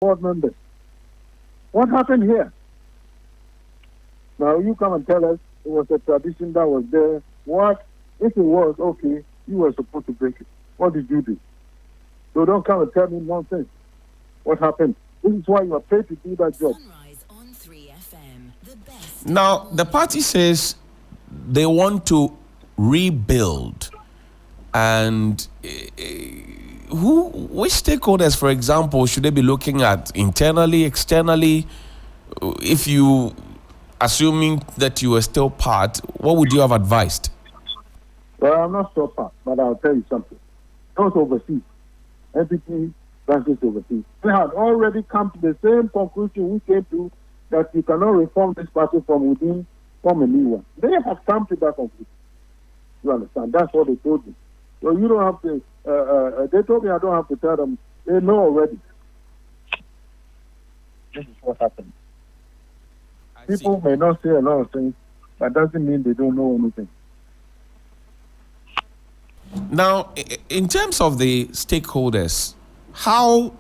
board members. What happened here? Now you come and tell us it was a tradition that was there. What? If it was, okay, you were supposed to break it. What did you do? So don't come and tell me nonsense. What happened? This is why you are paid to do that job. On 3FM, the best. Now, the party says they want to rebuild. And which stakeholders, for example, should they be looking at? Internally, externally? If you, assuming that you were still part, what would you have advised? Well, I'm not so part, but I'll tell you something. Those overseas, NPP branches overseas, they had already come to the same conclusion we came to, that you cannot reform this party from within, form a new one. They have come to that conclusion. You understand? That's what they told me. So you don't have to, they told me I don't have to tell them. They know already. This is what happened. People may not say a lot of things, but doesn't mean they don't know anything. Now, in terms of the stakeholders, how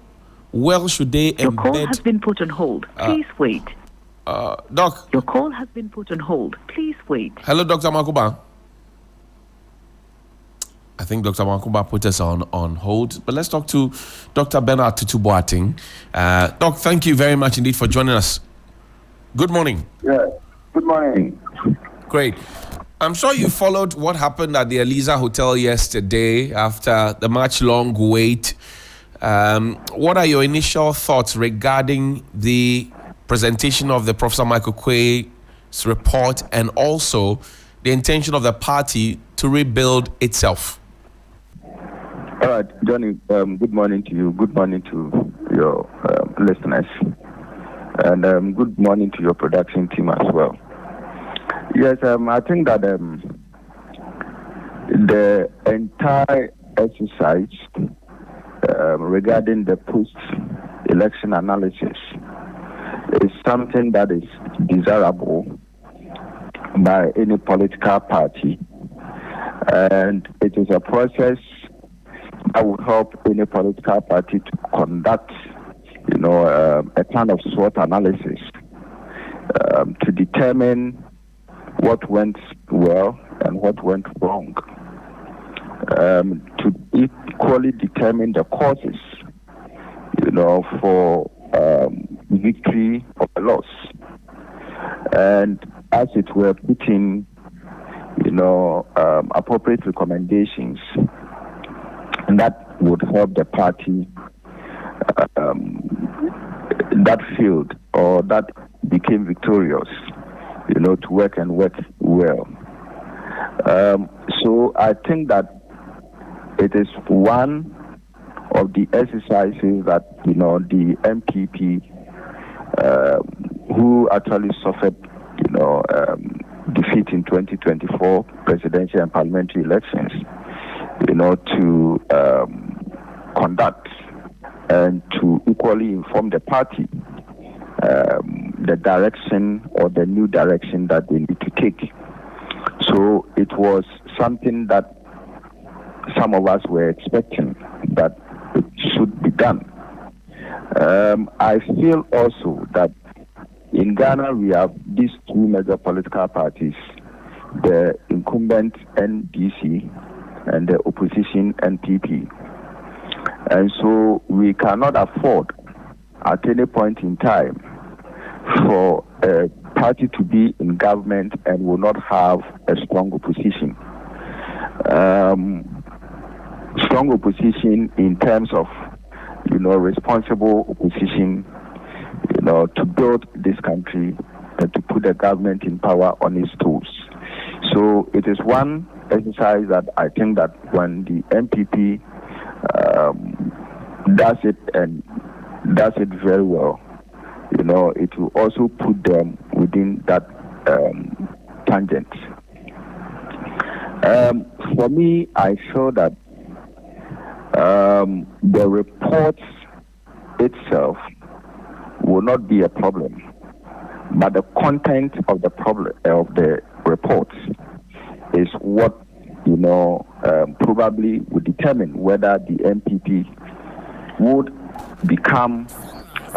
well should they embed... Your call has been put on hold. Please wait. Doc. Your call has been put on hold. Please wait. Hello, Dr. Amoako. I think Dr. Amoako put us on hold. But let's talk to Dr. Bernard Tutu-Boahene. Doc, thank you very much indeed for joining us. Good morning. Yeah, good morning. Great. I'm sure you followed what happened at the Eliza Hotel yesterday after the much-long wait. What are your initial thoughts regarding the presentation of the Professor Michael Quay's report and also the intention of the party to rebuild itself? All right, Johnny, good morning to you. Good morning to your listeners. And good morning to your production team as well. Yes, I think that the entire exercise regarding the post-election analysis is something that is desirable by any political party, and it is a process that would help any political party to conduct, a kind of SWOT analysis to determine what went well and what went wrong, to equally determine the causes, for victory or loss, and as it were putting, appropriate recommendations that would help the party that field or that became victorious, to work and work well. So I think that it is one of the exercises that, the NPP, who actually suffered, defeat in 2024 presidential and parliamentary elections, to conduct and to equally inform the party the direction or the new direction that they need to take. So it was something that some of us were expecting that it should be done. I feel also that in Ghana we have these two major political parties, the incumbent NDC and the opposition NPP. And so we cannot afford at any point in time for a party to be in government and will not have a strong opposition. Strong opposition in terms of, responsible opposition, to build this country and to put the government in power on its toes. So it is one exercise that I think that when the NPP does it and does it very well, it will also put them within that tangent. For me, I feel that the report itself will not be a problem, but the content of the problem of the report is what probably would determine whether the NPP would become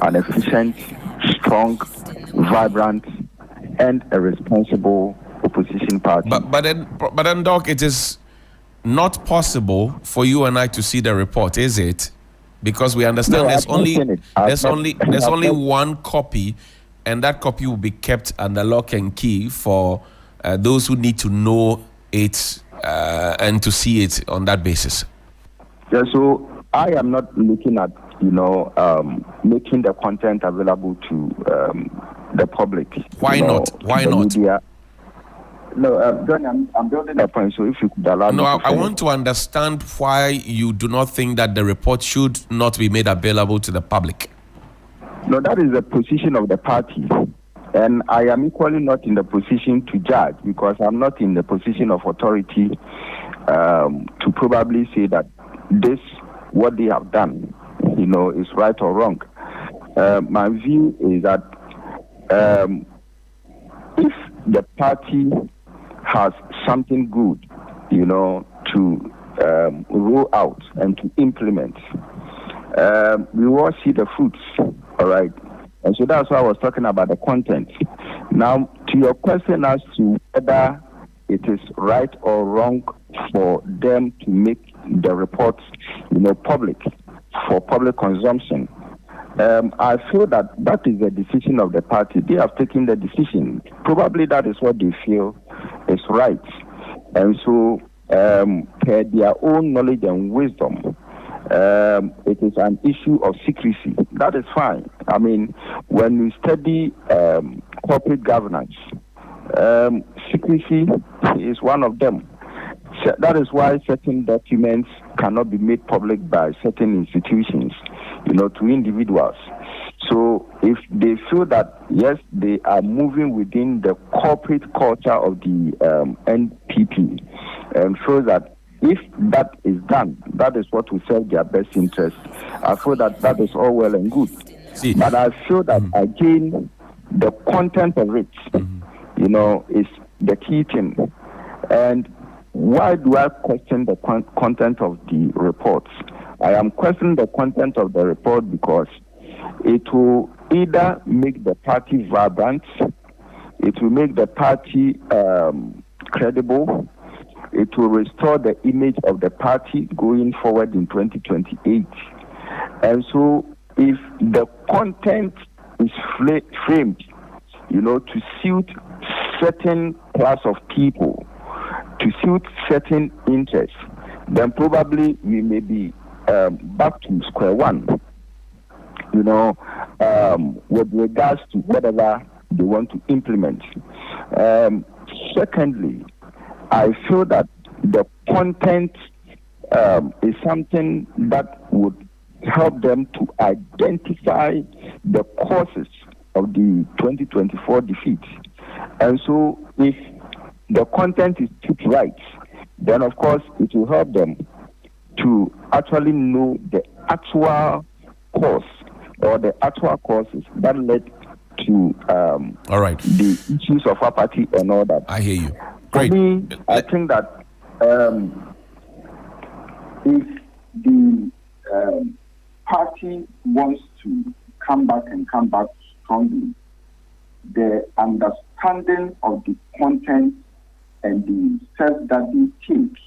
an efficient, strong, vibrant, and a responsible opposition party. But then, Doc, it is not possible for you and I to see the report, is it? Because we understand there's only one copy, and that copy will be kept under lock and key for those who need to know it and to see it on that basis. Yeah, so I am not looking at making the content available to the public. Why not? Why not? Media. No, Johnny, I'm building a point, so if you could allow me to I want to understand why you do not think that the report should not be made available to the public. No, that is the position of the party. And I am equally not in the position to judge, because I'm not in the position of authority to probably say that what they have done, is right or wrong. My view is that if the party has something good, to roll out and to implement, we will see the fruits, all right? And so that's why I was talking about the content. Now, to your question as to whether it is right or wrong for them to make the reports, public, for public consumption, I feel that is the decision of the party. They have taken the decision. Probably that is what they feel is right. And so, per their own knowledge and wisdom, it is an issue of secrecy. That is fine. I mean, when you study corporate governance, secrecy is one of them. So that is why certain documents cannot be made public by certain institutions, to individuals. So if they feel that, yes, they are moving within the corporate culture of the NPP, and feel that if that is done, that is what will serve their best interest, I feel that is all well and good. See. But I feel that, again, the content of it, is the key thing. And why do I question the content of the reports? I am questioning the content of the report because it will either make the party vibrant, it will make the party credible, it will restore the image of the party going forward in 2028. And so if the content is framed, to suit certain class of people, to suit certain interests, then probably we may be back to square one, with regards to whatever they want to implement. Secondly, I feel that the content is something that would help them to identify the causes of the 2024 defeat. And so if the content is put right, then of course it will help them to actually know the actual cause or the actual causes that led to all right, the issues of our party and all that. I hear you. Great. For me, I think that if the party wants to come back strongly, the understanding of the content and the steps that they take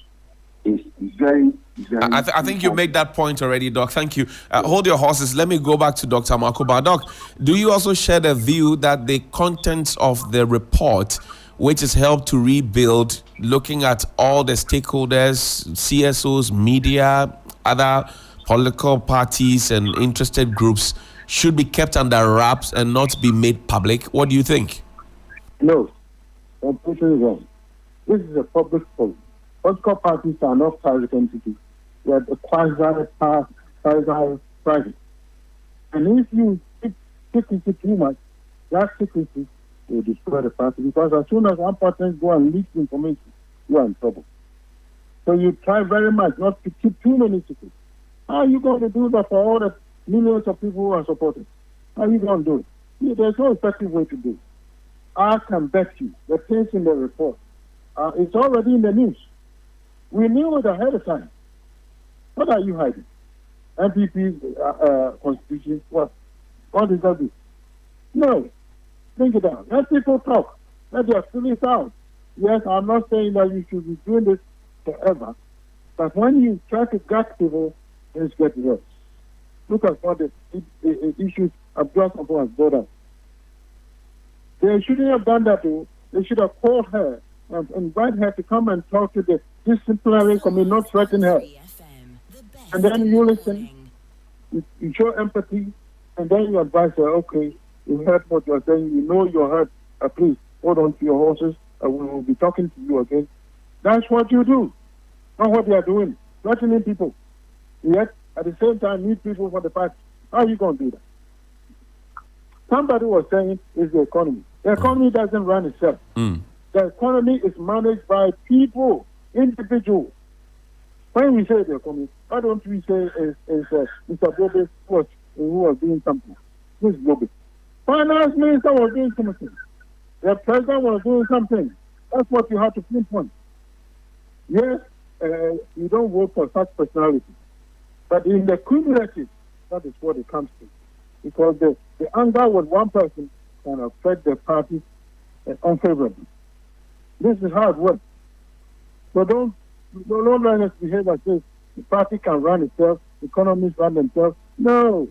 is very, very I think you made that point already, Doc. Thank you. Hold your horses. Let me go back to Dr. Amoako. Doc, do you also share the view that the contents of the report, which has helped to rebuild, looking at all the stakeholders, CSOs, media, other political parties and interested groups, should be kept under wraps and not be made public? What do you think? No, completely wrong. This is a public forum. Political parties are not private entities. They are quasi-private. And if you secrecy too much, that secrecy will destroy the party, because as soon as one person go and leak information, you are in trouble. So you try very much not to keep too many secrets. How are you going to do that for all the millions of people who are supported? How are you going to do it? There's no effective way to do it. I can bet you the things in the report, it's already in the news. We knew it ahead of time. What are you hiding? NPP's constitution, what? What does that do? No. Think it out. Let people talk. Let their feelings out. Yes, I'm not saying that you should be doing this forever, but when you try to gag people, things get worse. Look at what the issues Abdul Sampo has brought up. They shouldn't have done that. They should have called her and invite her to come and talk to the disciplinary committee, not threaten her. And then you listen, you show empathy, and then you advise her, okay, you heard what you're saying, you know you're hurt, please hold on to your horses, we will be talking to you again. That's what you do, not what they are doing, threatening people. Yet, at the same time, need people for the party. How are you going to do that? Somebody was saying it's the economy. The economy doesn't run itself. The economy is managed by people, individuals. When we say the economy, why don't we say Mr. Bobe who was doing something? This is Bobe. Finance minister was doing something. The president was doing something. That's what you have to pinpoint. Yes, you don't vote for such personality. But in the cumulative, that is what it comes to. Because the anger with one person can affect the party unfavorably. This is how it works. So don't let us behave as if the party can run itself, economies run themselves. No.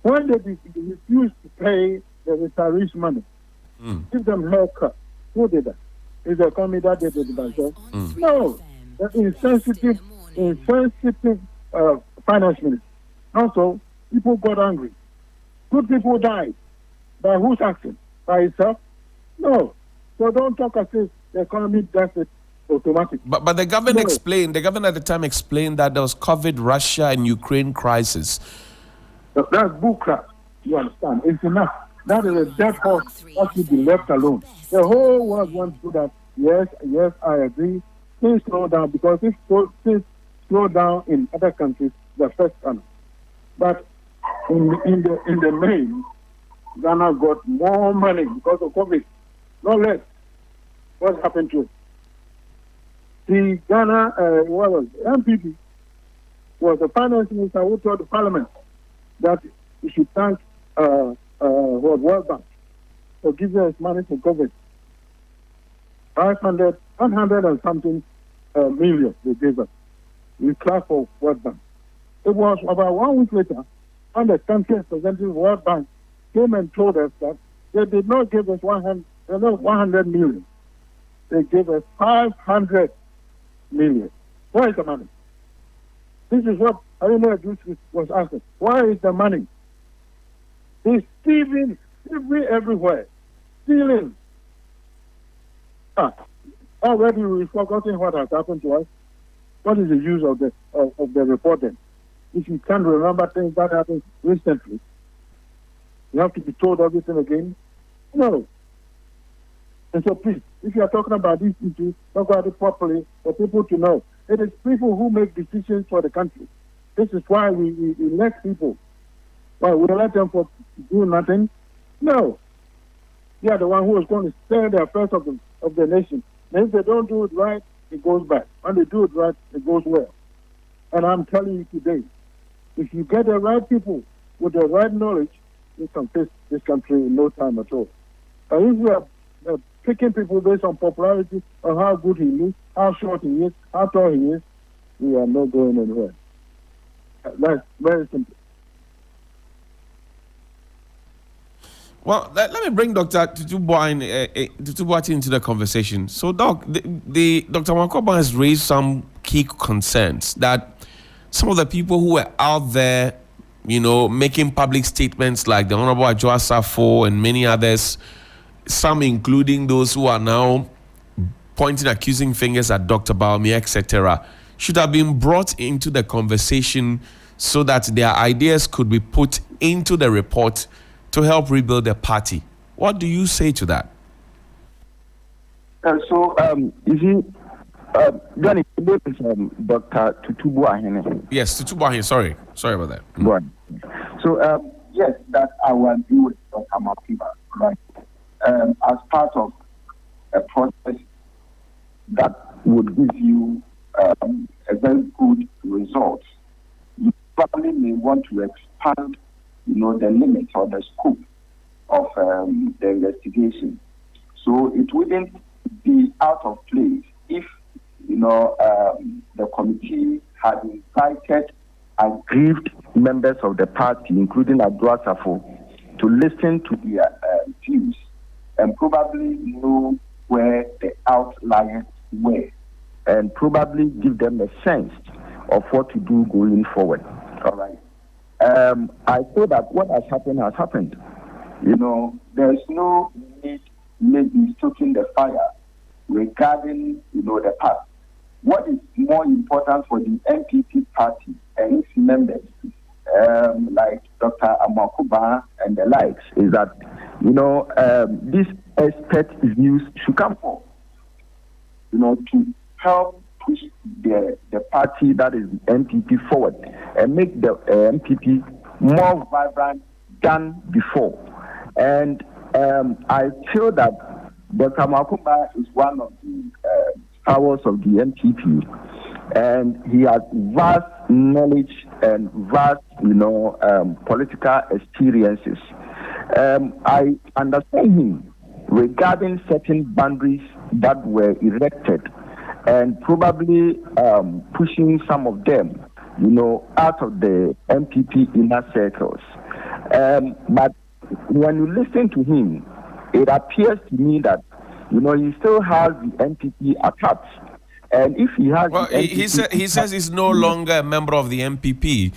When they refuse to pay the retirees money, give them haircut. Who did that? Is the economy that did it themselves? No. The insensitive finance minister. Also, people got angry. Good people died. By whose action? By itself? No. So don't talk as if the economy does it automatically. But the government explained, the government at the time explained that there was COVID, Russia, and Ukraine crisis. That's bullcrap. You understand? It's enough. That is a dead horse that should be left alone. The whole world wants to do that. Yes, I agree. Things slow down because if things slow down in other countries, the first time. But in the main, Ghana got more money because of COVID, no less. What happened to it? The Ghana, NPP was the finance minister who told the parliament that we should thank World Bank for giving us money for COVID. 100 and something million they gave us. We clapped for World Bank. It was about 1 week later when the country representative World Bank came and told us that they did not give us 100 million. They gave us 500 million. Where is the money? This is what Arena was asking. Where is the money? They're stealing everywhere. Stealing. Already we've forgotten what has happened to us. What is the use of the reporting? If you can't remember things that happened recently, you have to be told everything again? No. And so please, if you are talking about these issues, talk about it properly for people to know. It is people who make decisions for the country. This is why we elect people. Why we elect them for do nothing? No. They are the one who is going to stay the affairs of the nation. And if they don't do it right, it goes back. When they do it right, it goes well. And I'm telling you today, if you get the right people with the right knowledge, you can fix this country in no time at all. And if you are picking people based on popularity or how good he is, how short he is, how tall he is, we are not going anywhere. That's very simple. Well, let me bring Dr. Tutu-Boahene into the conversation. So, Doc, Dr. Amoako has raised some key concerns that some of the people who were out there, making public statements like the Honorable Adwoa Safo and many others, some including those who are now pointing accusing fingers at Dr. Bawumia, etc., should have been brought into the conversation so that their ideas could be put into the report to help rebuild the party. What do you say to that? You see, Johnny, this is Dr. Tutu-Boahene. Yes, Tutu-Boahene, sorry about that. Right. So, yes, that I will agree with Dr. Amoako, right? As part of a process that would give you a very good result, you probably may want to expand the limit or the scope of the investigation. So it wouldn't be out of place if, the committee had invited aggrieved members of the party, including Adwa Safo, to listen to their views and probably know where the outliers were and probably give them a sense of what to do going forward. All right. I feel that what has happened. There's no need maybe stoking the fire regarding, the past. What is more important for the NPP party and its members, like Dr. Amoako Baah and the likes, is that, these expert views should come forth, to help push the party, that is NPP, forward and make the NPP more vibrant than before. And I feel that Dr. Amoako Baah is one of the powers of the NPP, and he has vast knowledge and vast, political experiences. I understand him regarding certain boundaries that were erected and probably pushing some of them, out of the NPP inner circles. But when you listen to him, it appears to me that, he still has the NPP attached. And if he has... Well, he says he's no longer a member of the NPP.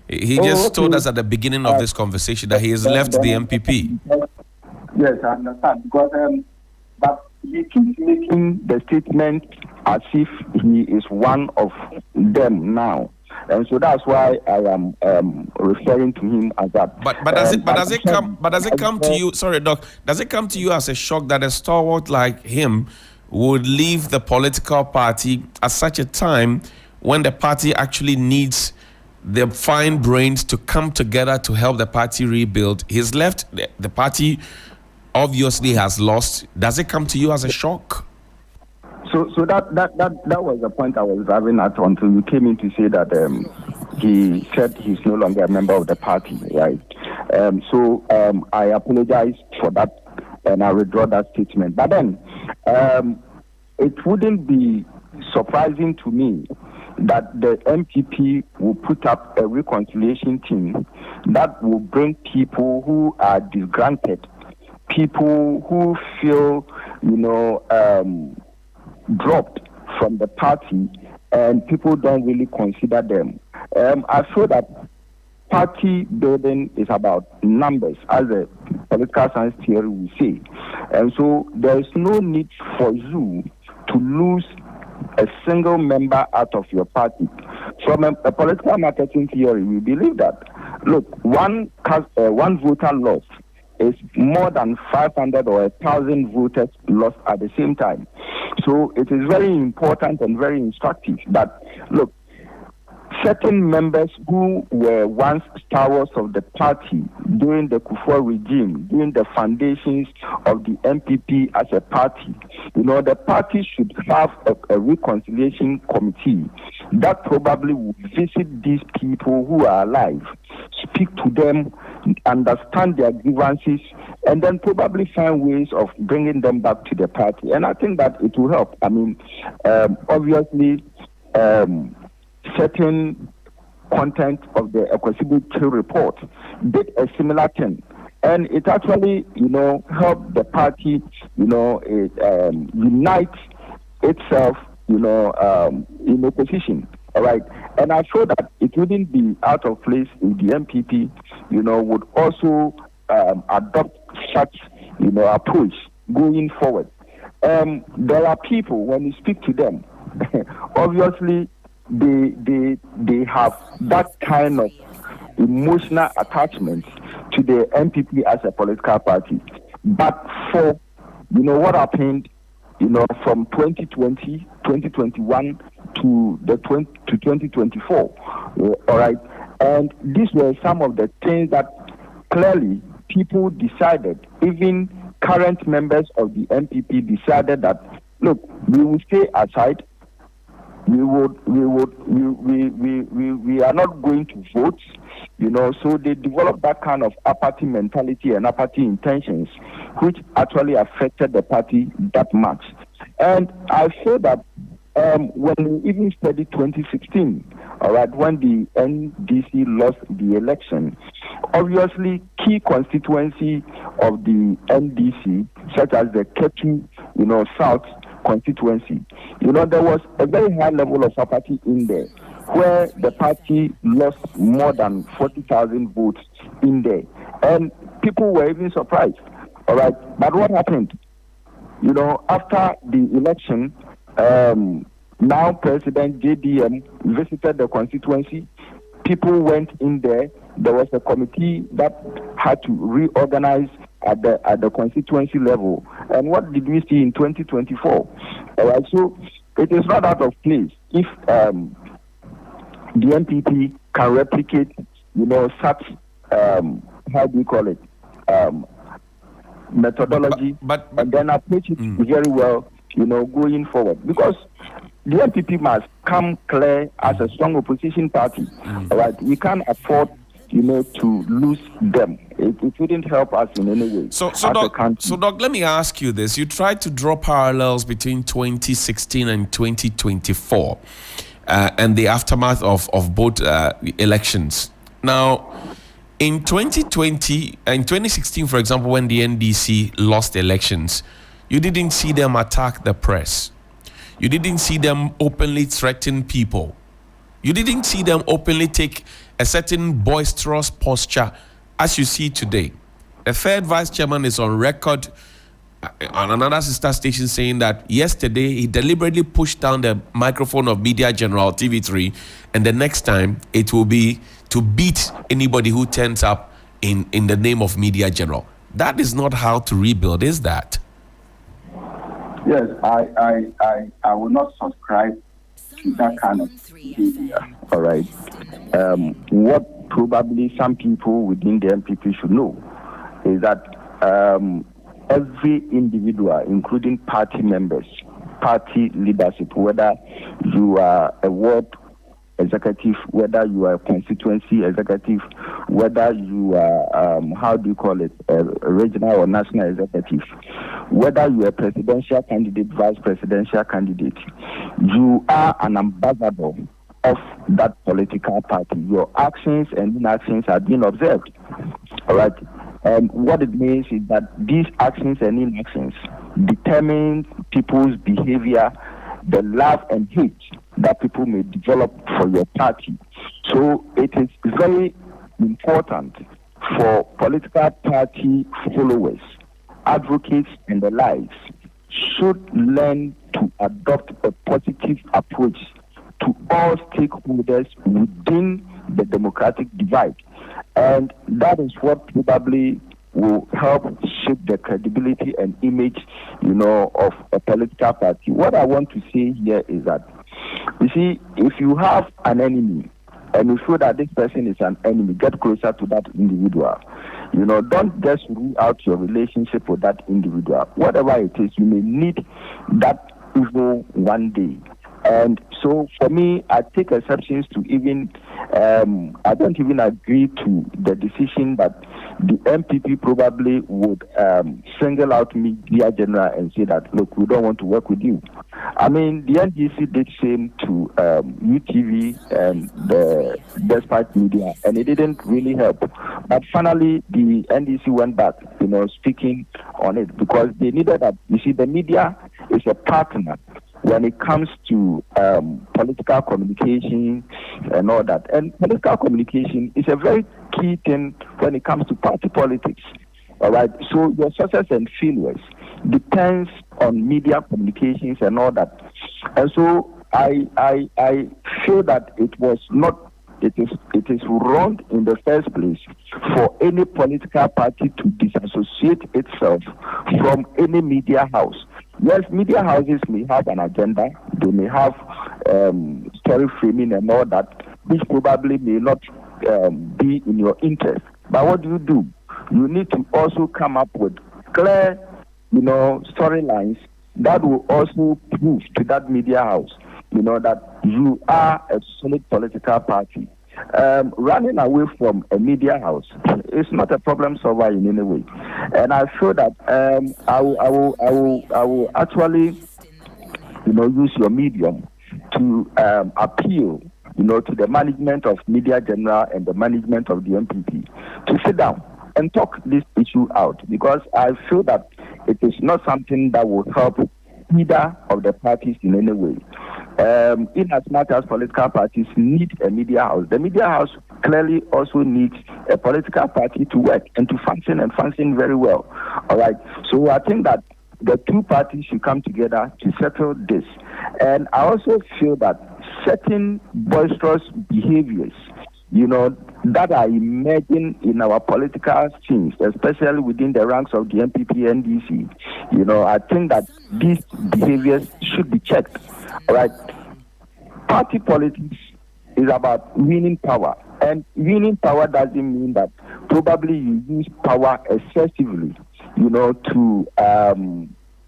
He just told us at the beginning of this conversation that he has left the NPP. Yes, I understand. Because, but he keeps making the statement as if he is one of them now. And so that's why I am referring to him as that. But does it come to you? Sorry, Doc. Does it come to you as a shock that a stalwart like him would leave the political party at such a time when the party actually needs the fine brains to come together to help the party rebuild? He's left. The party obviously has lost. Does it come to you as a shock? So that was the point I was driving at until you came in to say that he said he's no longer a member of the party, right? So I apologize for that, and I withdraw that statement. But then it wouldn't be surprising to me that the MPP will put up a reconciliation team that will bring people who are disgruntled, people who feel, dropped from the party, and people don't really consider them. I feel that party building is about numbers, as a political science theory will say. And so there is no need for you to lose a single member out of your party. From a political marketing theory, we believe that, look, one voter loss is more than 500 or 1,000 voters lost at the same time. So it is very important and very instructive that, look, certain members who were once stalwarts of the party during the Kufuor regime, during the foundations of the NPP as a party, the party should have a reconciliation committee that probably will visit these people who are alive, speak to them, understand their grievances, and then probably find ways of bringing them back to the party. And I think that it will help. I mean, obviously, certain content of the Equisibu report did a similar thing. And it actually, helped the party, unite itself, in opposition. All right. And I feel that it wouldn't be out of place if the MPP, would also adopt such, approach going forward. There are people, when you speak to them, obviously they have that kind of emotional attachment to the MPP as a political party. But for, what happened, from 2020, 2021 to 2024, all right? And these were some of the things that clearly people decided, even current members of the MPP decided that, look, we will stay aside we are not going to vote, so they developed that kind of apathy mentality and apathy intentions, which actually affected the party that much. And I feel that when we even studied 2016, all right, when the NDC lost the election, obviously key constituency of the NDC, such as the Ketu, South constituency, there was a very high level of apathy in there, where the party lost more than 40,000 votes in there. And people were even surprised, all right. But what happened? After the election, now President JDM visited the constituency. People went in there. There was a committee that had to reorganize at the constituency level. And what did we see in 2024? All right, so it is not out of place if the NPP can replicate, such methodology, but and then approach it very well, going forward. Because the NPP must come clear as a strong opposition party. All right, we can't afford, to lose them. It wouldn't help us in any way. So Doc, let me ask you this. You tried to draw parallels between 2016 and 2024 and the aftermath of both elections. Now, in 2020 and 2016, for example, when the NDC lost elections, you didn't see them attack the press. You didn't see them openly threaten people. You didn't see them openly take a certain boisterous posture as you see today. The third vice chairman is on record on another sister station saying that yesterday he deliberately pushed down the microphone of Media General TV3, and the next time it will be to beat anybody who turns up in the name of Media General. That is not how to rebuild, is that? Yes, I will not subscribe to that kind of behavior. All right. What probably some people within the NPP should know is that every individual, including party members, party leadership, whether you are a ward executive, whether you are a constituency executive, whether you are, a regional or national executive, whether you are a presidential candidate, vice presidential candidate, you are an ambassador of that political party. Your actions and inactions are being observed. All right. And what it means is that these actions and inactions determine people's behavior, the love and hate that people may develop for your party. So it is very important for political party followers, advocates, and the likes should learn to adopt a positive approach to all stakeholders within the democratic divide. And that is what probably will help shape the credibility and image, of a political party. What I want to say here is that, you see, if you have an enemy and you feel that this person is an enemy, get closer to that individual. Don't just rule out your relationship with that individual. Whatever it is, you may need that evil one day. And so for me, I take exceptions to even, I don't even agree to the decision that the MPP probably would single out Media General and say that, look, we don't want to work with you. I mean, the NDC did same to UTV and the Despite Media, and it didn't really help. But finally, the NDC went back, speaking on it, because they needed that. You see, the media is a partner when it comes to political communication and all that. And political communication is a very key thing when it comes to party politics. All right. So your success and failures depends on media communications and all that. And so I feel that it was not. It is wrong in the first place for any political party to disassociate itself from any media house. Yes, media houses may have an agenda. They may have story framing and all that, which probably may not be in your interest. But what do? You need to also come up with clear, storylines that will also prove to that media house, that you are a solid political party. Running away from a media house is not a problem solver in any way, and I feel that I will actually, use your medium to appeal, to the management of Media General and the management of the NPP to sit down and talk this issue out, because I feel that it is not something that will help either of the parties in any way. In as much as political parties need a media house, the media house clearly also needs a political party to work and to function very well. All right. So I think that the two parties should come together to settle this. And I also feel that certain boisterous behaviors, that are emerging in our political scenes, especially within the ranks of the NPP NDC, I think that these behaviors should be checked. All right. Party politics is about winning power, and winning power doesn't mean that probably you use power excessively, to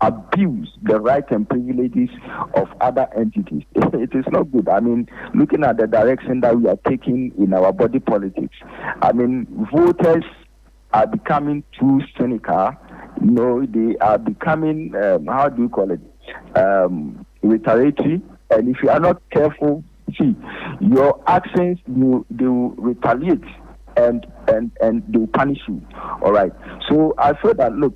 abuse the rights and privileges of other entities. It is not good. I mean, looking at the direction that we are taking in our body politics, I mean, voters are becoming too cynical. They are becoming, retaliatory. And if you are not careful, your actions, they will retaliate and they will punish you. All right. So I feel that, look,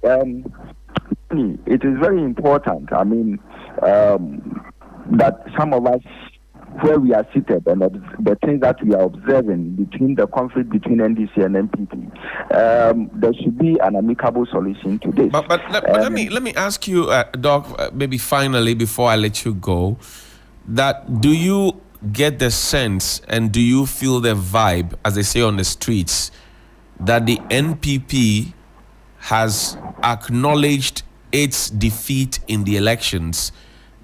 it is very important. I mean, that some of us, where we are seated and the things that we are observing between the conflict between NDC and NPP, there should be an amicable solution to this. But let me ask you, Doc, maybe finally before I let you go, that do you get the sense and do you feel the vibe, as they say on the streets, that the NPP has acknowledged its defeat in the elections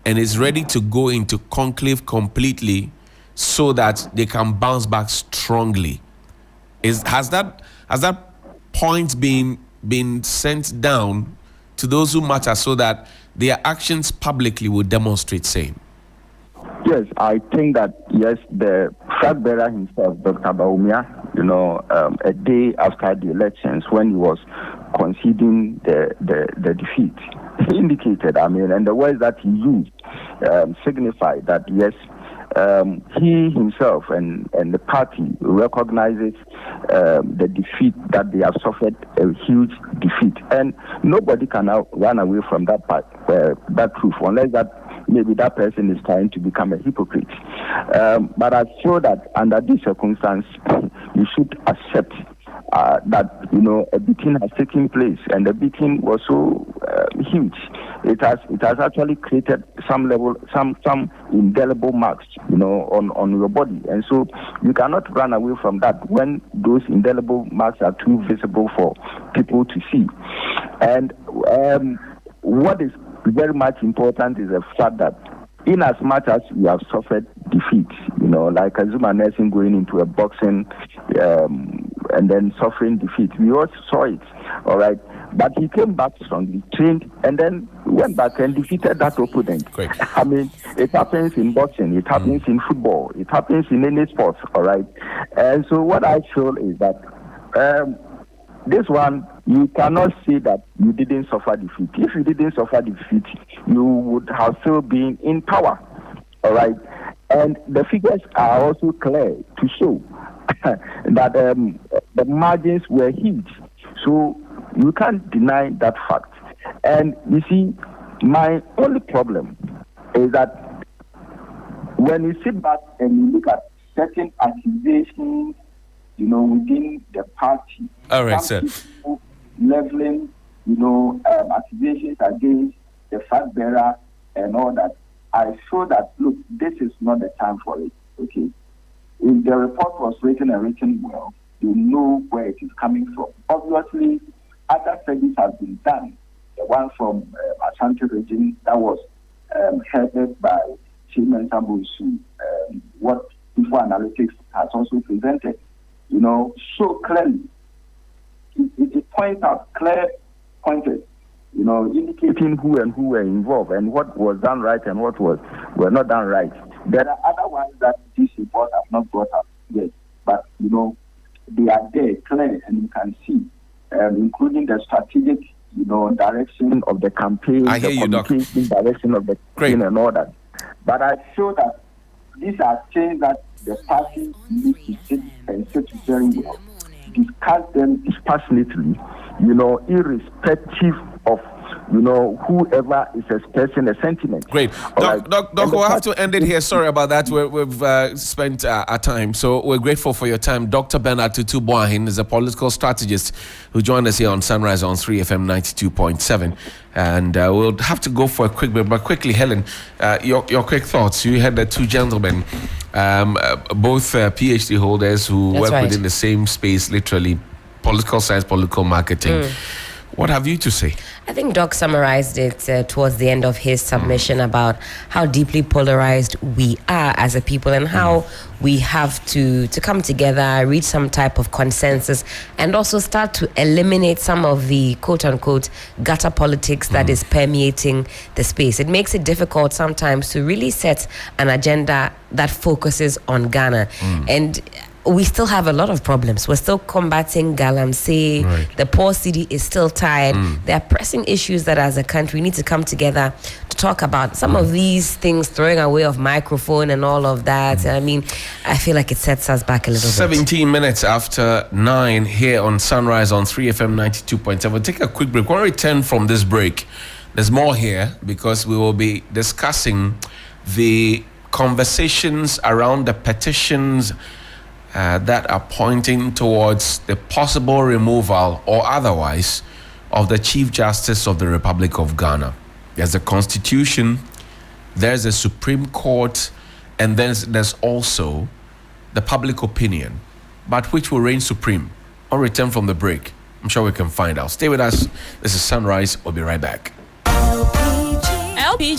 and is ready to go into conclave completely so that they can bounce back strongly? Has that point been sent down to those who matter so that their actions publicly will demonstrate same? Yes, I think that, yes, the flag bearer himself, Dr. Baumia, a day after the elections, when he was conceding the defeat, he indicated, and the words that he used signified that, yes, he himself and the party recognizes the defeat, that they have suffered a huge defeat. And nobody can now run away from that truth, unless that maybe that person is trying to become a hypocrite. But I feel that under this circumstance, you should accept that, a beating has taken place, and the beating was so huge. It has actually created some indelible marks, on your body. And so you cannot run away from that when those indelible marks are too visible for people to see. And what is very much important is the fact that in as much as we have suffered defeat, like Azuma Nelson going into a boxing and then suffering defeat, we all saw it, all right? But he came back strongly, trained, and then went back and defeated that opponent. Great. I mean, it happens in boxing, it happens in football, it happens in any sport, all right? And so what I feel is that this one, you cannot say that you didn't suffer defeat. If you didn't suffer defeat, you would have still been in power, all right? And the figures are also clear to show that the margins were huge. So you can't deny that fact. And you see, my only problem is that when you sit back and you look at certain accusations, within the party. All right, sir. Leveling, accusations against the flag bearer and all that. I feel that, look, this is not the time for it, okay? If the report was written well, you know where it is coming from. Obviously, other studies have been done. The one from Ashanti region that was headed by Chairman Sambusu, what Info Analytics has also presented, so clearly. It points out clear pointers, indicating who were involved and what was done right and what were not done right. There are other ones that this report have not brought up yet, but they are there, clear, and you can see, including the strategic, direction of the campaign, I hear the you, communication direction of the campaign, and all that. But I feel that these are things that the party needs to sit and sit very well, discuss them dispassionately, irrespective of whoever is expressing a sentiment. Great. Doc, we'll have to end it here. Sorry about that. We've spent our time. So we're grateful for your time. Dr. Bernard Tutu-Boahene is a political strategist who joined us here on Sunrise on 3FM 92.7. And we'll have to go for a quick break. But quickly, Helen, your quick thoughts. You had the two gentlemen, both PhD holders who work within the same space, literally, political science, political marketing. What have you to say? I think Doc summarized it towards the end of his submission about how deeply polarized we are as a people and how we have to come together, reach some type of consensus, and also start to eliminate some of the quote-unquote gutter politics that is permeating the space. It makes it difficult sometimes to really set an agenda that focuses on Ghana. And we still have a lot of problems. We're still combating galamsey. The poor city is still tired. There are pressing issues that as a country we need to come together to talk about. Some of these things, throwing away of microphone and all of that, I mean, I feel like it sets us back a little bit. 17 minutes after 9 here on Sunrise on 3FM 92.7. We'll take a quick break. When we return from this break, there's more here because we will be discussing the conversations around the petitions that are pointing towards the possible removal or otherwise of the Chief Justice of the Republic of Ghana. There's a Constitution, there's a Supreme Court, and there's also the public opinion. But which will reign supreme? On return from the break, I'm sure we can find out. Stay with us. This is Sunrise. We'll be right back. LPG.